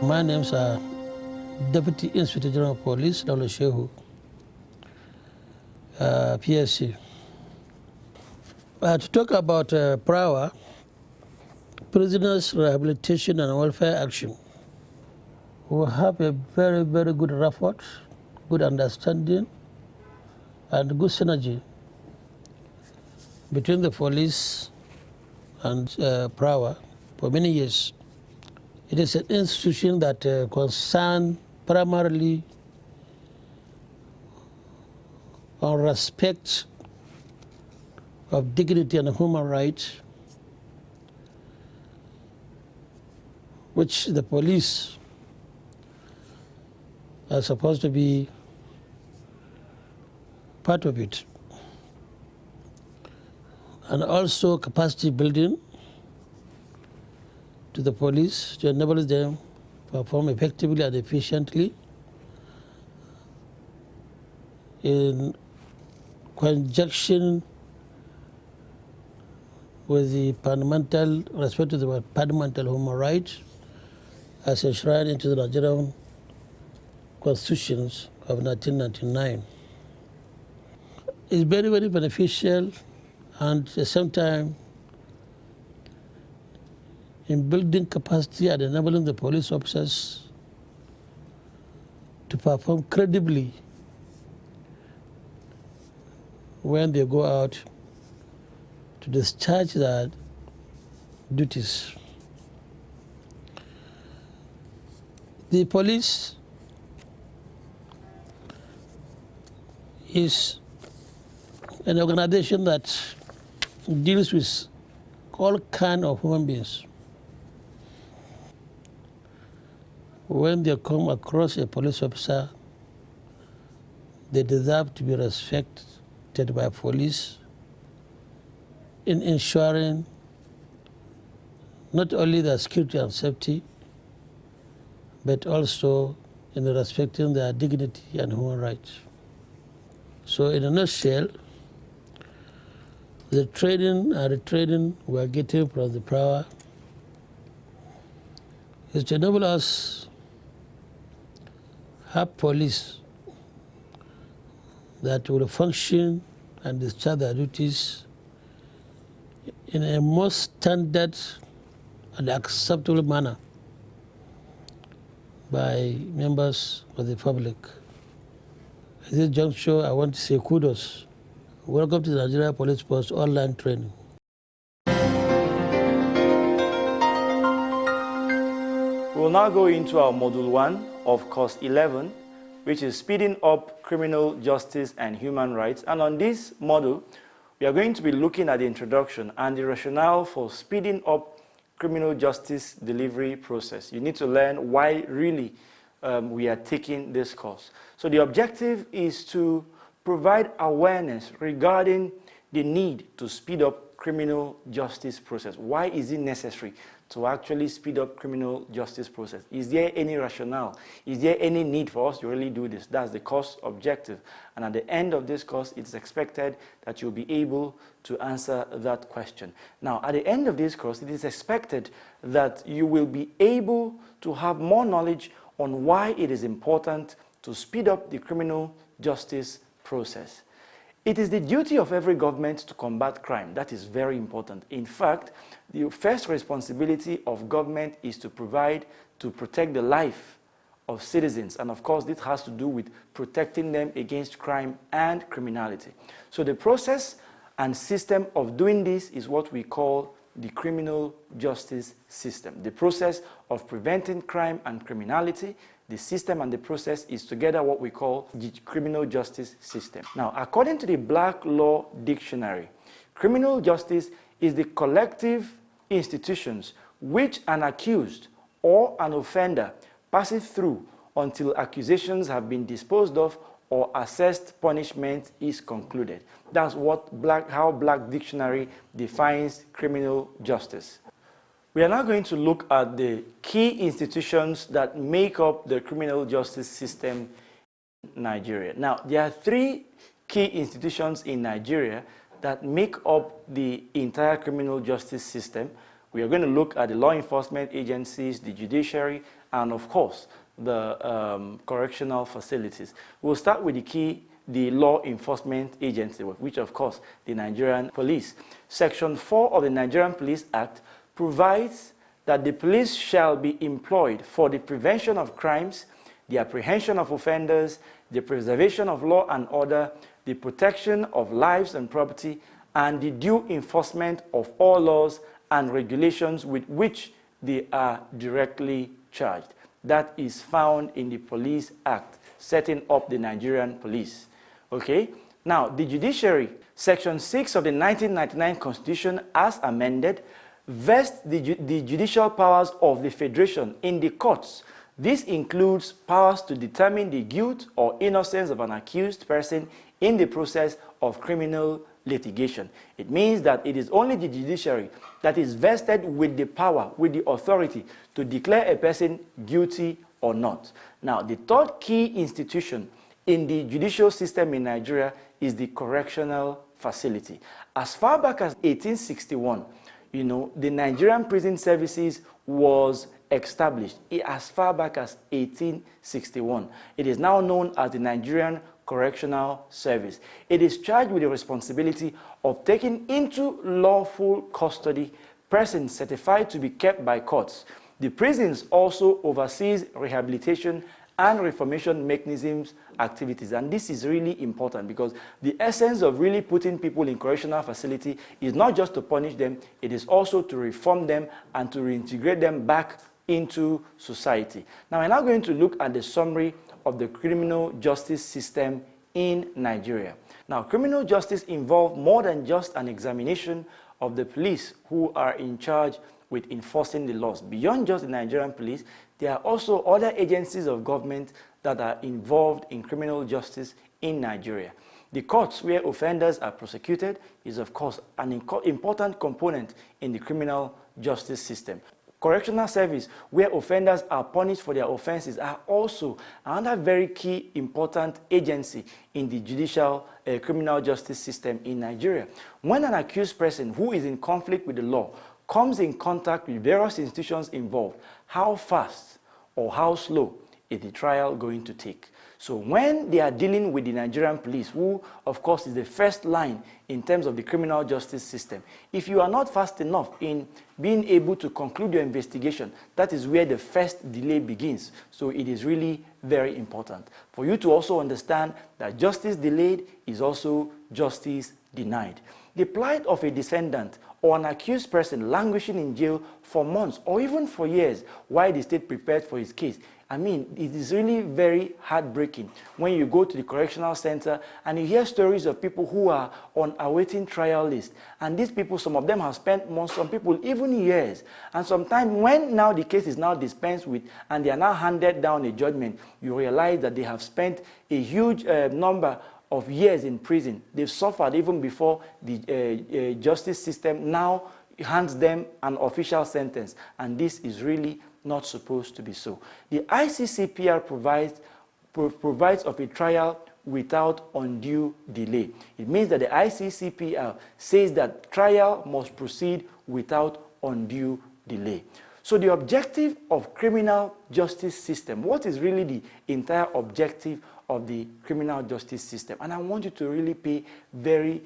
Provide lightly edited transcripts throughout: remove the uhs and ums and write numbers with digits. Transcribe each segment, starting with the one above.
My name's Deputy Inspector General of Police, Dr. Shehu, PSC. To talk about PRAWA, Prisoners Rehabilitation and Welfare Action, we have a very, very good rapport, good understanding, and good synergy between the police and PRAWA for many years. It is an institution that concerns primarily on respect of dignity and human rights, which the police are supposed to be part of it. And also capacity building to the police to enable them to perform effectively and efficiently in conjunction with the fundamental respect to the fundamental human rights as enshrined into the Nigerian constitutions of 1999. It's very, very beneficial, and at the same time in building capacity and enabling the police officers to perform credibly when they go out to discharge their duties. The police is an organization that deals with all kinds of human beings. When they come across a police officer, they deserve to be respected by police in ensuring not only their security and safety, but also in respecting their dignity and human rights. So in a nutshell, the training and retraining we are getting from the PRAWA is to enable us have police that will function and discharge their duties in a most standard and acceptable manner by members of the public. At this juncture, I want to say kudos. Welcome to the Nigeria Police Force online training. We will now go into our Module 1 of Course 11, which is Speeding Up Criminal Justice and Human Rights. And on this module, we are going to be looking at the introduction and the rationale for speeding up criminal justice delivery process. You need to learn why really we are taking this course. So the objective is to provide awareness regarding the need to speed up criminal justice process. Why is it necessary to actually speed up criminal justice process? Is there any rationale? Is there any need for us to really do this? That's the course objective. And at the end of this course, it's expected that you'll be able to answer that question. Now, at the end of this course, it is expected that you will be able to have more knowledge on why it is important to speed up the criminal justice process. It is the duty of every government to combat crime. That is very important. In fact, the first responsibility of government is to protect the life of citizens. And of course, this has to do with protecting them against crime and criminality. So the process and system of doing this is what we call the criminal justice system. The process of preventing crime and criminality, the system and the process is together what we call the criminal justice system. Now, according to the Black Law Dictionary, criminal justice is the collective institutions which an accused or an offender passes through until accusations have been disposed of or assessed punishment is concluded. That's how Black Dictionary defines criminal justice. We are now going to look at the key institutions that make up the criminal justice system in Nigeria. Now, there are three key institutions in Nigeria that make up the entire criminal justice system. We are going to look at the law enforcement agencies, the judiciary, and, of course, the correctional facilities. We'll start with the law enforcement agency, which, of course, the Nigerian police. Section 4 of the Nigerian Police Act provides that the police shall be employed for the prevention of crimes, the apprehension of offenders, the preservation of law and order, the protection of lives and property, and the due enforcement of all laws and regulations with which they are directly charged. That is found in the Police Act, setting up the Nigerian police. Okay? Now, the judiciary, Section 6 of the 1999 Constitution, as amended, vests the judicial powers of the Federation in the courts. This includes powers to determine the guilt or innocence of an accused person in the process of criminal litigation. It means that it is only the judiciary that is vested with the power, with the authority to declare a person guilty or not. Now, the third key institution in the judicial system in Nigeria is the correctional facility. As far back as 1861, the Nigerian Prison Services was established as far back as 1861. It is now known as the Nigerian Correctional Service. It is charged with the responsibility of taking into lawful custody persons certified to be kept by courts. The prisons also oversees rehabilitation and reformation mechanisms activities. And this is really important because the essence of really putting people in correctional facility is not just to punish them, it is also to reform them and to reintegrate them back into society. Now, we're now going to look at the summary of the criminal justice system in Nigeria. Now, criminal justice involves more than just an examination of the police who are in charge with enforcing the laws. Beyond just the Nigerian police, there are also other agencies of government that are involved in criminal justice in Nigeria. The courts where offenders are prosecuted is, of course, an important component in the criminal justice system. Correctional service, where offenders are punished for their offenses, are also another very key important agency in the judicial criminal justice system in Nigeria. When an accused person who is in conflict with the law comes in contact with various institutions involved, how fast or how slow is the trial going to take? So when they are dealing with the Nigerian police, who of course is the first line in terms of the criminal justice system, if you are not fast enough in being able to conclude your investigation, that is where the first delay begins. So it is really very important for you to also understand that justice delayed is also justice denied. The plight of a defendant or an accused person languishing in jail for months or even for years while the state prepared for his case, I mean, it is really very heartbreaking when you go to the correctional center and you hear stories of people who are on a waiting trial list. And these people, some of them have spent months, some people even years. And sometimes when now the case is now dispensed with and they are now handed down a judgment, you realize that they have spent a huge number of years in prison. They've suffered even before the justice system now hands them an official sentence. And this is really not supposed to be so. The ICCPR provides of a trial without undue delay. It means that the ICCPR says that trial must proceed without undue delay. So the objective of criminal justice system, what is really the entire objective of the criminal justice system? And I want you to really pay very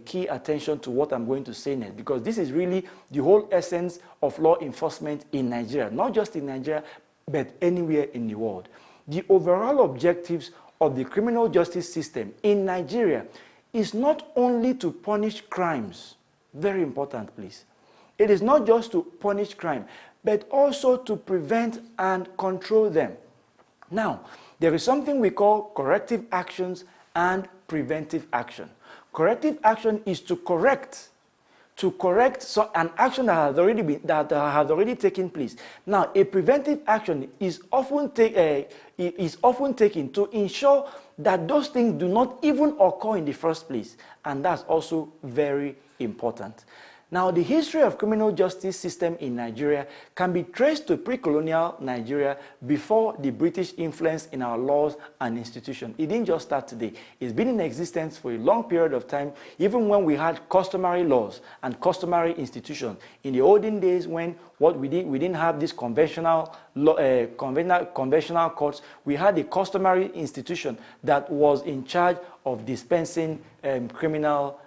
key attention to what I'm going to say next, because this is really the whole essence of law enforcement in Nigeria, not just in Nigeria, but anywhere in the world. The overall objectives of the criminal justice system in Nigeria is not only to punish crimes, very important, please. It is not just to punish crime, but also to prevent and control them. Now, there is something we call corrective actions and preventive action. Corrective action is to correct an action that has already taken place. Now, a preventive action is often taken to ensure that those things do not even occur in the first place, and that's also very important. Now, the history of criminal justice system in Nigeria can be traced to pre-colonial Nigeria before the British influence in our laws and institutions. It didn't just start today. It's been in existence for a long period of time, even when we had customary laws and customary institutions. In the olden days, when what we didn't have this conventional courts. We had a customary institution that was in charge of dispensing criminal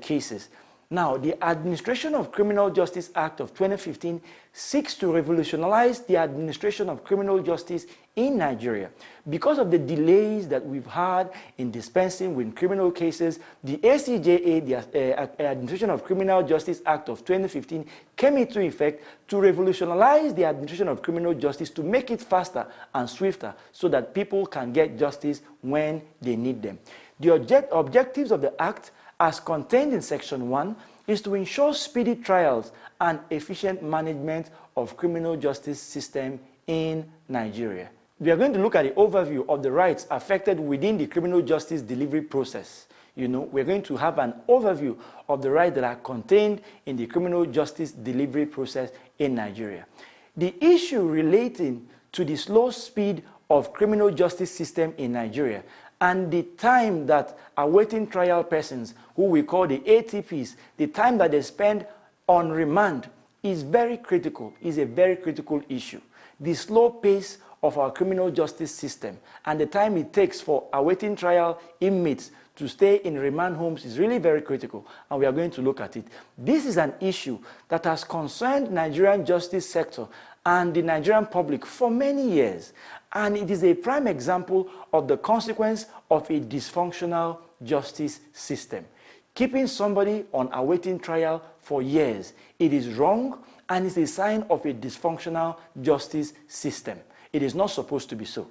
cases. Now, the Administration of Criminal Justice Act of 2015 seeks to revolutionize the administration of criminal justice in Nigeria. Because of the delays that we've had in dispensing with criminal cases, the ACJA, the Administration of Criminal Justice Act of 2015, came into effect to revolutionize the administration of criminal justice to make it faster and swifter so that people can get justice when they need them. The objectives of the Act, as contained in Section 1, is to ensure speedy trials and efficient management of criminal justice system in Nigeria. We are going to look at the overview of the rights affected within the criminal justice delivery process. We're going to have an overview of the rights that are contained in the criminal justice delivery process in Nigeria. The issue relating to the slow speed of criminal justice system in Nigeria and the time that awaiting trial persons, who we call the ATPs, the time that they spend on remand is very critical, is a very critical issue. The slow pace of our criminal justice system and the time it takes for awaiting trial inmates to stay in remand homes is really very critical, and we are going to look at it. This is an issue that has concerned Nigerian justice sector and the Nigerian public for many years, and it is a prime example of the consequence of a dysfunctional justice system. Keeping somebody on awaiting trial for years, it is wrong and is a sign of a dysfunctional justice system. It is not supposed to be so.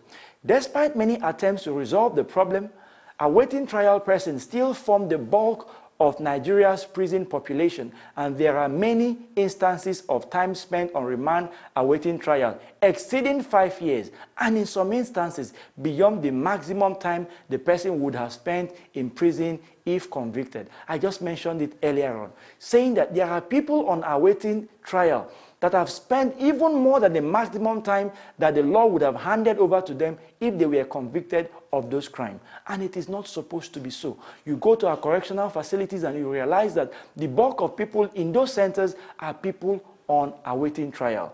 Despite many attempts to resolve the problem, awaiting trial persons still form the bulk of Nigeria's prison population, and there are many instances of time spent on remand awaiting trial exceeding 5 years, and in some instances beyond the maximum time the person would have spent in prison if convicted. I just mentioned it earlier on, saying that there are people on awaiting trial that have spent even more than the maximum time that the law would have handed over to them if they were convicted of those crimes. And it is not supposed to be so. You go to our correctional facilities and you realize that the bulk of people in those centers are people on awaiting trial.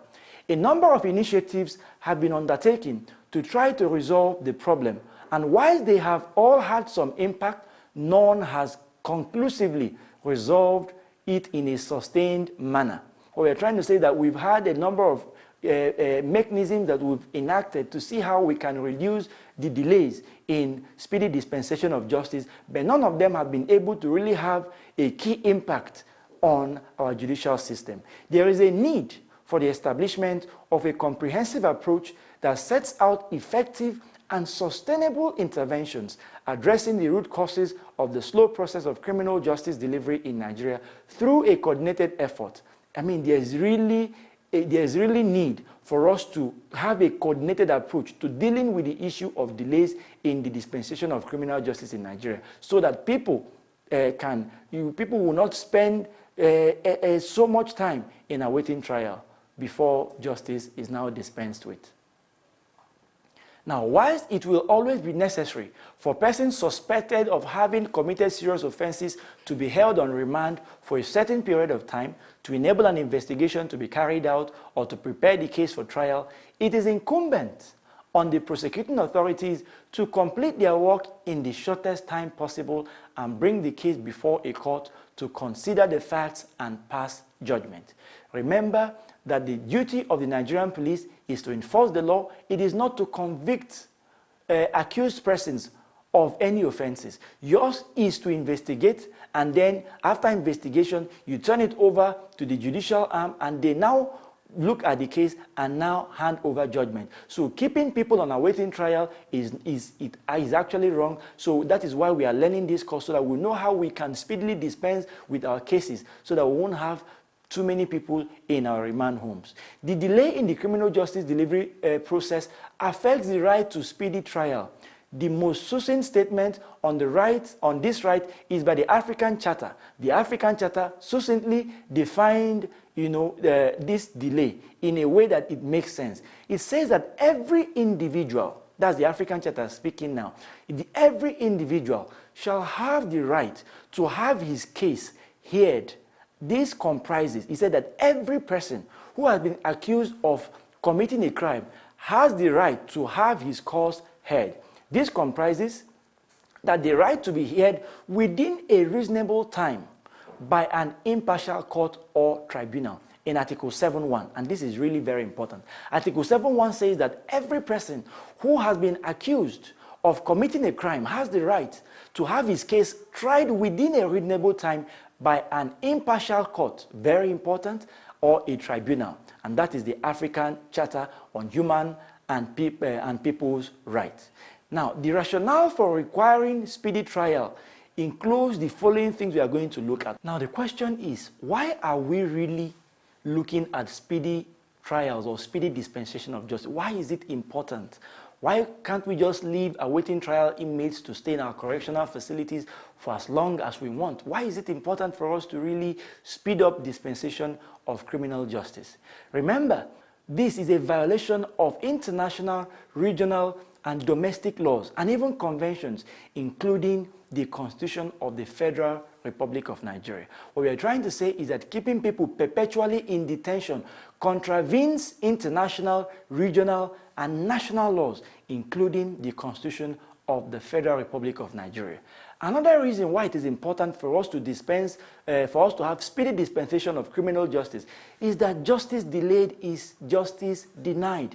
A number of initiatives have been undertaken to try to resolve the problem. And while they have all had some impact, none has conclusively resolved it in a sustained manner. We're trying to say that we've had a number of mechanisms that we've enacted to see how we can reduce the delays in speedy dispensation of justice, but none of them have been able to really have a key impact on our judicial system. There is a need for the establishment of a comprehensive approach that sets out effective and sustainable interventions addressing the root causes of the slow process of criminal justice delivery in Nigeria through a coordinated effort. I mean, there's really need for us to have a coordinated approach to dealing with the issue of delays in the dispensation of criminal justice in Nigeria, so that people will not spend so much time in awaiting trial before justice is now dispensed with. Now, whilst it will always be necessary for persons suspected of having committed serious offenses to be held on remand for a certain period of time to enable an investigation to be carried out or to prepare the case for trial, it is incumbent on the prosecuting authorities to complete their work in the shortest time possible and bring the case before a court to consider the facts and pass judgment. Remember that the duty of the Nigerian police is to enforce the law. It is not to convict accused persons of any offenses. Yours is to investigate, and then after investigation, you turn it over to the judicial arm, and they now look at the case and now hand over judgment. So keeping people on awaiting trial is actually wrong. So that is why we are learning this course, so that we know how we can speedily dispense with our cases, so that we won't have too many people in our remand homes. The delay in the criminal justice delivery process affects the right to speedy trial. The most succinct statement on this right is by the African Charter. The African Charter succinctly defined, this delay in a way that it makes sense. It says that every individual, that's the African Charter speaking now, every individual shall have the right to have his case heard. This comprises, he said that every person who has been accused of committing a crime has the right to have his cause heard. This comprises that the right to be heard within a reasonable time by an impartial court or tribunal in Article 7.1, and this is really very important. Article 7.1 says that every person who has been accused of committing a crime has the right to have his case tried within a reasonable time by an impartial court, very important, or a tribunal, and that is the African Charter on Human and People's Rights. Now, the rationale for requiring speedy trial includes the following things we are going to look at. Now, the question is, why are we really looking at speedy trials or speedy dispensation of justice? Why is it important? Why can't we just leave awaiting trial inmates to stay in our correctional facilities for as long as we want? Why is it important for us to really speed up dispensation of criminal justice? Remember, this is a violation of international, regional, and domestic laws, and even conventions, including the Constitution of the Federal Republic of Nigeria. What we are trying to say is that keeping people perpetually in detention contravenes international, regional, and national laws, including the Constitution of the Federal Republic of Nigeria. Another reason why it is important for us to to have speedy dispensation of criminal justice is that justice delayed is justice denied.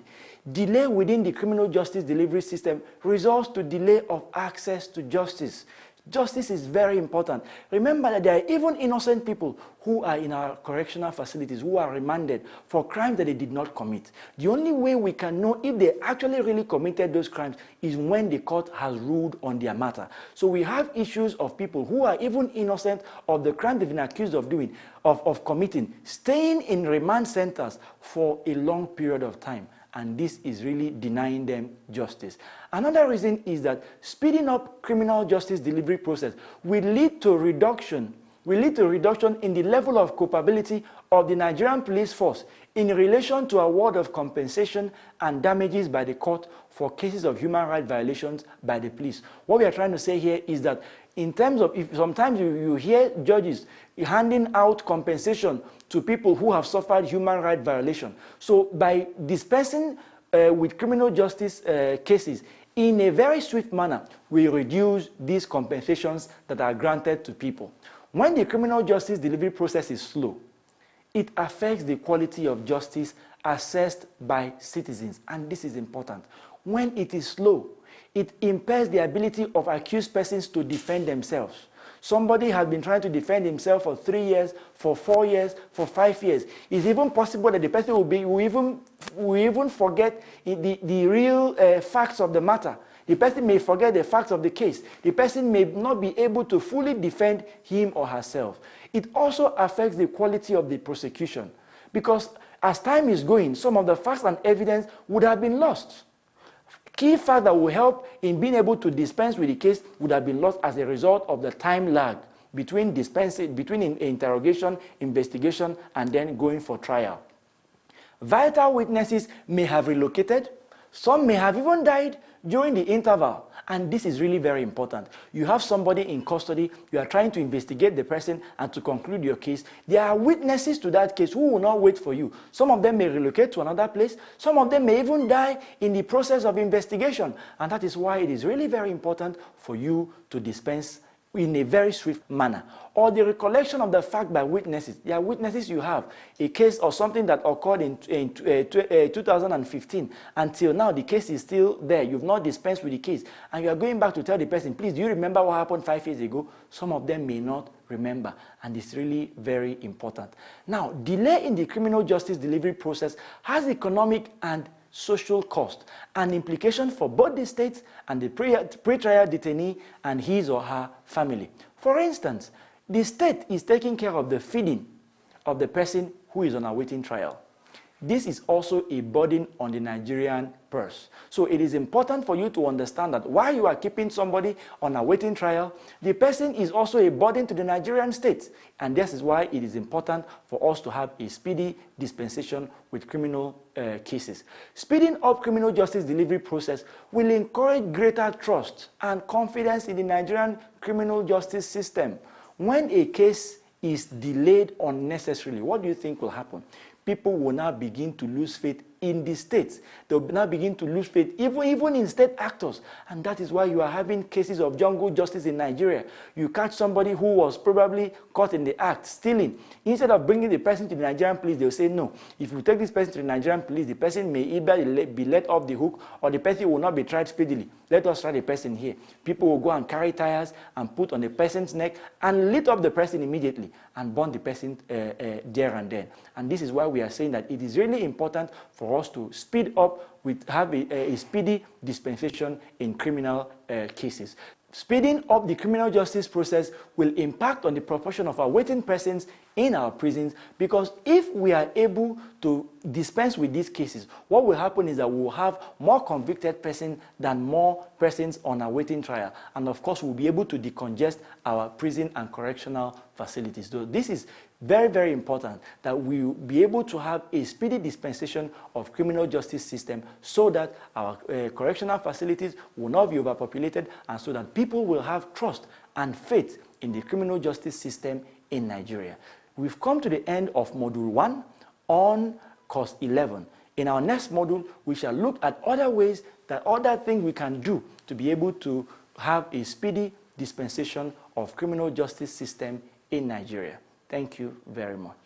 Delay within the criminal justice delivery system results to delay of access to justice. Justice is very important. Remember that there are even innocent people who are in our correctional facilities who are remanded for crimes that they did not commit. The only way we can know if they actually really committed those crimes is when the court has ruled on their matter. So we have issues of people who are even innocent of the crime they've been accused of doing, of committing, staying in remand centers for a long period of time. And this is really denying them justice. Another reason is that speeding up criminal justice delivery process will lead to reduction in the level of culpability of the Nigerian police force in relation to award of compensation and damages by the court for cases of human rights violations by the police. What we are trying to say here is that in terms of, if sometimes you hear judges handing out compensation to people who have suffered human rights violation. So by dispensing with criminal justice cases in a very swift manner, we reduce these compensations that are granted to people. When the criminal justice delivery process is slow, it affects the quality of justice assessed by citizens, and this is important. When it is slow, it impairs the ability of accused persons to defend themselves. Somebody has been trying to defend himself for 3 years, for 4 years, for 5 years. It's even possible that the person will even forget the real facts of the matter. The person may forget the facts of the case. The person may not be able to fully defend him or herself. It also affects the quality of the prosecution, because as time is going, some of the facts and evidence would have been lost. Key facts that will help in being able to dispense with the case would have been lost as a result of the time lag between interrogation, investigation, and then going for trial. Vital witnesses may have relocated. Some may have even died during the interval. And this is really very important. You have somebody in custody, you are trying to investigate the person and to conclude your case. There are witnesses to that case who will not wait for you. Some of them may relocate to another place. Some of them may even die in the process of investigation. And that is why it is really very important for you to dispense in a very swift manner. Or the recollection of the fact by witnesses. There are witnesses you have, a case or something that occurred in 2015. Until now, the case is still there. You've not dispensed with the case. And you are going back to tell the person, please, do you remember what happened 5 years ago? Some of them may not remember. And it's really very important. Now, delay in the criminal justice delivery process has economic and social cost and implication for both the state and the pre-trial detainee and his or her family. For instance, the state is taking care of the feeding of the person who is on awaiting trial. this is also a burden on the Nigerian purse. So it is important for you to understand that while you are keeping somebody on a waiting trial, the person is also a burden to the Nigerian state. And this is why it is important for us to have a speedy dispensation with criminal cases. Speeding up criminal justice delivery process will encourage greater trust and confidence in the Nigerian criminal justice system. When a case is delayed unnecessarily, what do you think will happen? People will now begin to lose faith in the states. They will now begin to lose faith even in state actors. And that is why you are having cases of jungle justice in Nigeria. You catch somebody who was probably caught in the act, stealing. Instead of bringing the person to the Nigerian police, they will say, no, if you take this person to the Nigerian police, the person may either be let off the hook or the person will not be tried speedily. Let us try the person here. People will go and carry tires and put on the person's neck and lit up the person immediately and burn the person there and then. And this is why we are saying that it is really important for us to speed up with have a speedy dispensation in criminal cases. Speeding up the criminal justice process will impact on the proportion of awaiting persons in our prisons, because if we are able to dispense with these cases, what will happen is that we will have more convicted persons than more persons on awaiting trial. And of course, we'll be able to decongest our prison and correctional facilities. So this is very, very important that we will be able to have a speedy dispensation of criminal justice system so that our correctional facilities will not be overpopulated and so that people will have trust and faith in the criminal justice system in Nigeria. We've come to the end of Module 1 on Course 11. In our next module, we shall look at other ways, other things we can do to be able to have a speedy dispensation of criminal justice system in Nigeria. Thank you very much.